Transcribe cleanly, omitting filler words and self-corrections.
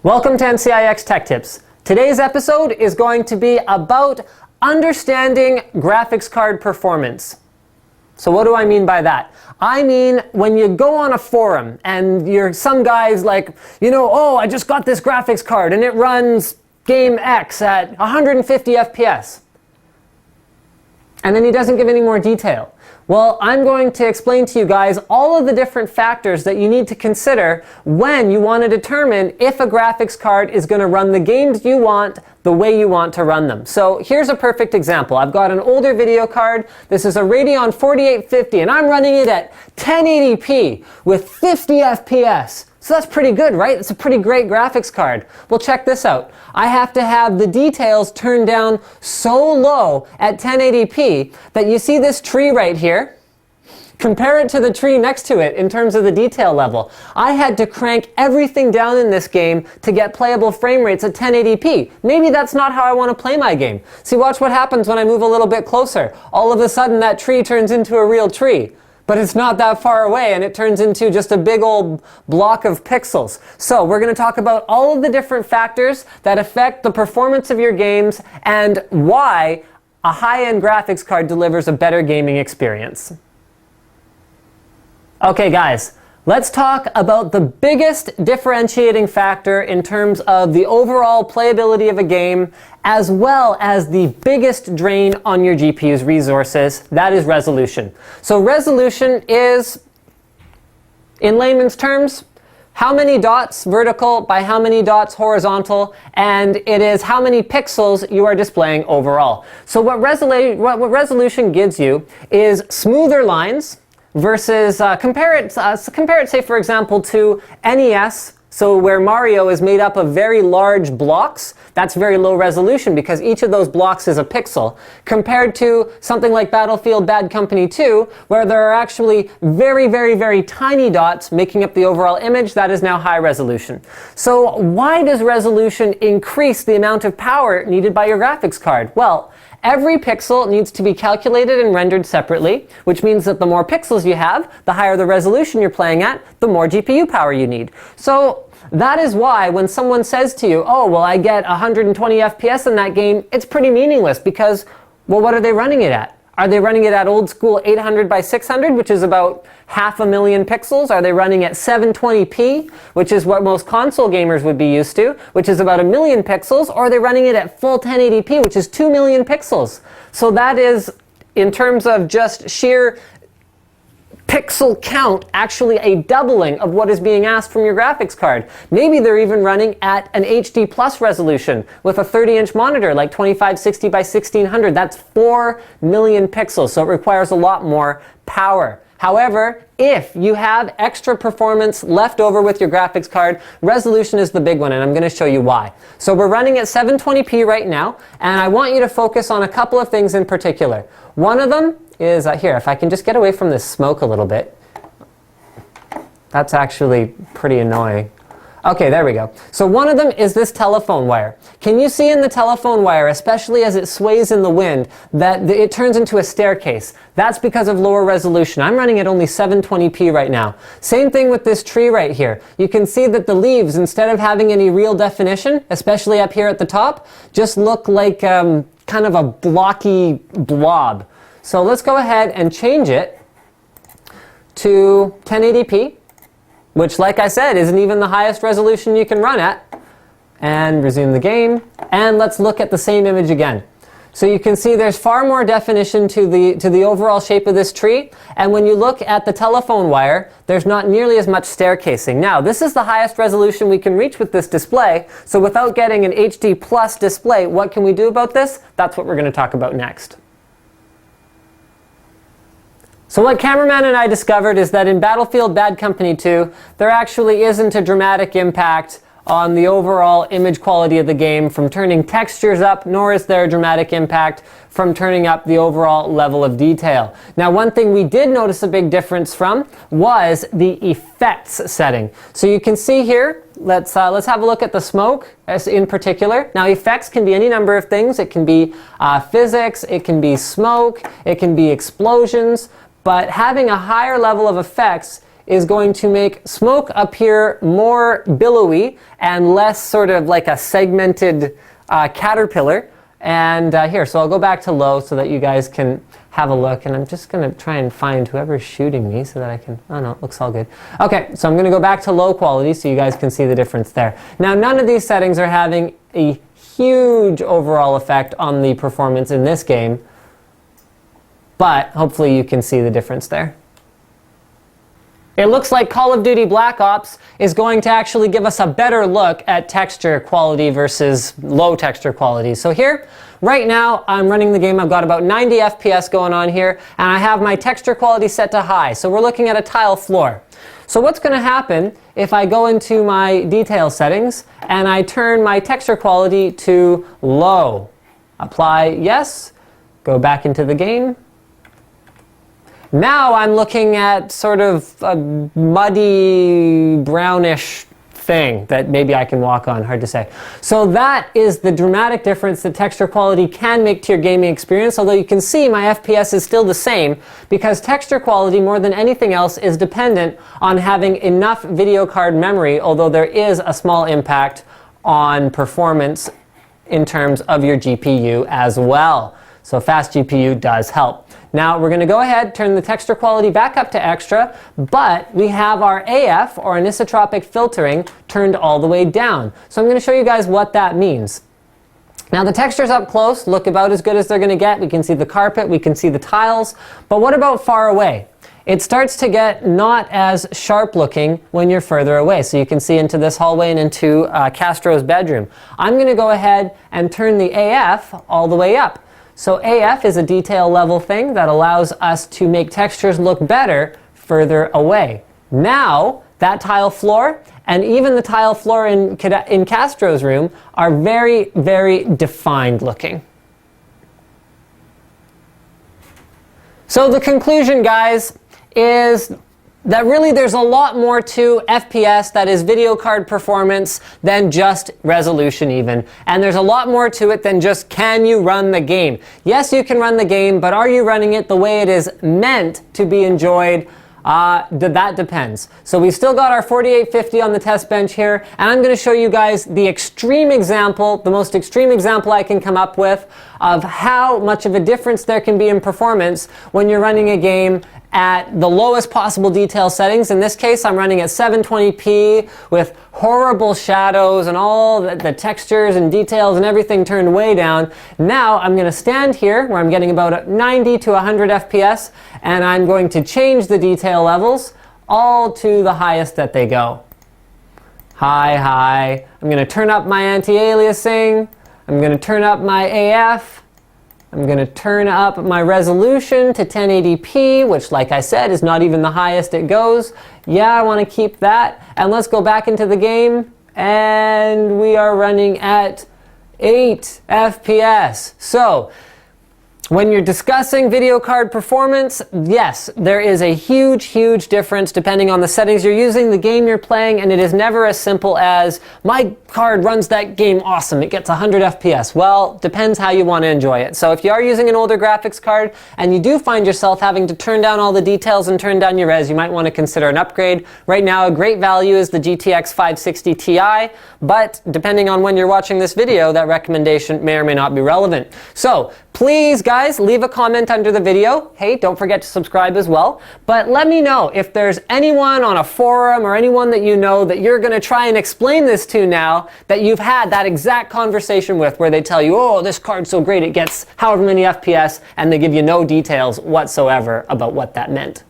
Welcome to NCIX Tech Tips. Today's episode is going to be about understanding graphics card performance. So what do I mean by that? I mean, when you go on a forum and some guy's like, oh, I just got this graphics card and it runs game X at 150 FPS. And then he doesn't give any more detail. Well, I'm going to explain to you guys all of the different factors that you need to consider when you want to determine if a graphics card is going to run the games you want the way you want to run them. So here's a perfect example. I've got an older video card. This is a Radeon 4850 and I'm running it at 1080p with 50 FPS. So that's pretty good, right? It's a pretty great graphics card. Well, check this out. I have to have the details turned down so low at 1080p that you see this tree right here. Compare it to the tree next to it in terms of the detail level. I had to crank everything down in this game to get playable frame rates at 1080p. Maybe that's not how I want to play my game. See, watch what happens when I move a little bit closer. All of a sudden that tree turns into a real tree. But it's not that far away and it turns into just a big old block of pixels. So we're going to talk about all of the different factors that affect the performance of your games and why a high-end graphics card delivers a better gaming experience. Okay guys, let's talk about the biggest differentiating factor in terms of the overall playability of a game, as well as the biggest drain on your GPU's resources. That is resolution. So resolution is, in layman's terms, how many dots vertical by how many dots horizontal, and it is how many pixels you are displaying overall. So what resolution gives you is smoother lines versus, compare it, say for example to NES, so where Mario is made up of very large blocks. That's very low resolution because each of those blocks is a pixel, compared to something like Battlefield Bad Company 2, where there are actually very, very, very tiny dots making up the overall image. That is now high resolution. So why does resolution increase the amount of power needed by your graphics card? Well, every pixel needs to be calculated and rendered separately, which means that the more pixels you have, the higher the resolution you're playing at, the more GPU power you need. So that is why when someone says to you, oh, well, I get 120 FPS in that game, it's pretty meaningless because, well, what are they running it at? Are they running it at old school 800 by 600, which is about 500,000 pixels? Are they running at 720p, which is what most console gamers would be used to, which is about 1,000,000 pixels? Or are they running it at full 1080p, which is 2 million pixels? So that is, in terms of just sheer pixel count, actually a doubling of what is being asked from your graphics card. Maybe they're even running at an HD plus resolution with a 30-inch monitor like 2560 by 1600. That's 4 million pixels, so it requires a lot more power. However, if you have extra performance left over with your graphics card, resolution is the big one, and I'm going to show you why. So we're running at 720p right now, and I want you to focus on a couple of things in particular. One of them is, here, if I can just get away from this smoke a little bit. That's actually pretty annoying. Okay, there we go. So one of them is this telephone wire. Can you see in the telephone wire, especially as it sways in the wind, that it turns into a staircase? That's because of lower resolution. I'm running at only 720p right now. Same thing with this tree right here. You can see that the leaves, instead of having any real definition, especially up here at the top, just look like kind of a blocky blob. So let's go ahead and change it to 1080p. Which, like I said, isn't even the highest resolution you can run at. And resume the game. And let's look at the same image again. So you can see there's far more definition to the overall shape of this tree. And when you look at the telephone wire, there's not nearly as much staircasing. Now, this is the highest resolution we can reach with this display. So without getting an HD plus display, what can we do about this? That's what we're going to talk about next. So what Cameraman and I discovered is that in Battlefield Bad Company 2, there actually isn't a dramatic impact on the overall image quality of the game from turning textures up, nor is there a dramatic impact from turning up the overall level of detail. Now, one thing we did notice a big difference from was the effects setting. So you can see here, let's have a look at the smoke in particular. Now, effects can be any number of things. It can be physics, it can be smoke, it can be explosions, but having a higher level of effects is going to make smoke appear more billowy and less sort of like a segmented caterpillar. And here, so I'll go back to low so that you guys can have a look. And I'm just going to try and find whoever's shooting me so that I can, oh no, it looks all good. Okay, so I'm going to go back to low quality so you guys can see the difference there. Now, none of these settings are having a huge overall effect on the performance in this game, but hopefully you can see the difference there. It looks like Call of Duty Black Ops is going to actually give us a better look at texture quality versus low texture quality. So here, right now, I'm running the game. I've got about 90 FPS going on here, and I have my texture quality set to high. So we're looking at a tile floor. So what's going to happen if I go into my detail settings and I turn my texture quality to low? Apply yes, go back into the game. Now I'm looking at sort of a muddy, brownish thing that maybe I can walk on, hard to say. So that is the dramatic difference that texture quality can make to your gaming experience, although you can see my FPS is still the same because texture quality, more than anything else, is dependent on having enough video card memory, although there is a small impact on performance in terms of your GPU as well. So fast GPU does help. Now we're going to go ahead, turn the texture quality back up to extra, but we have our AF, or anisotropic filtering, turned all the way down. So I'm going to show you guys what that means. Now the textures up close look about as good as they're going to get. We can see the carpet, we can see the tiles, but what about far away? It starts to get not as sharp looking when you're further away. So you can see into this hallway and into Castro's bedroom. I'm going to go ahead and turn the AF all the way up. So AF is a detail level thing that allows us to make textures look better further away. Now, that tile floor and even the tile floor in Castro's room are very, very defined looking. So the conclusion, guys, is that really there's a lot more to FPS, that is video card performance, than just resolution even. And there's a lot more to it than just can you run the game. Yes, you can run the game, but are you running it the way it is meant to be enjoyed? That depends. So we've still got our 4850 on the test bench here, and I'm going to show you guys the extreme example, the most extreme example I can come up with of how much of a difference there can be in performance when you're running a game at the lowest possible detail settings. In this case, I'm running at 720p with horrible shadows and all the textures and details and everything turned way down. Now I'm going to stand here where I'm getting about 90 to 100 FPS, and I'm going to change the detail levels all to the highest that they go. High. I'm going to turn up my anti-aliasing. I'm going to turn up my AF. I'm going to turn up my resolution to 1080p, which, like I said, is not even the highest it goes. Yeah, I want to keep that. And let's go back into the game. And we are running at 8 FPS. So, when you're discussing video card performance, yes, there is a huge, huge difference depending on the settings you're using, the game you're playing, and it is never as simple as, my card runs that game awesome, it gets 100 FPS. Well, depends how you want to enjoy it. So if you are using an older graphics card and you do find yourself having to turn down all the details and turn down your res, you might want to consider an upgrade. Right now, a great value is the GTX 560 Ti, but depending on when you're watching this video, that recommendation may or may not be relevant. So, please, guys, leave a comment under the video. Hey, don't forget to subscribe as well. But let me know if there's anyone on a forum or anyone that you know that you're going to try and explain this to now that you've had that exact conversation with, where they tell you, oh, this card's so great it gets however many FPS, and they give you no details whatsoever about what that meant.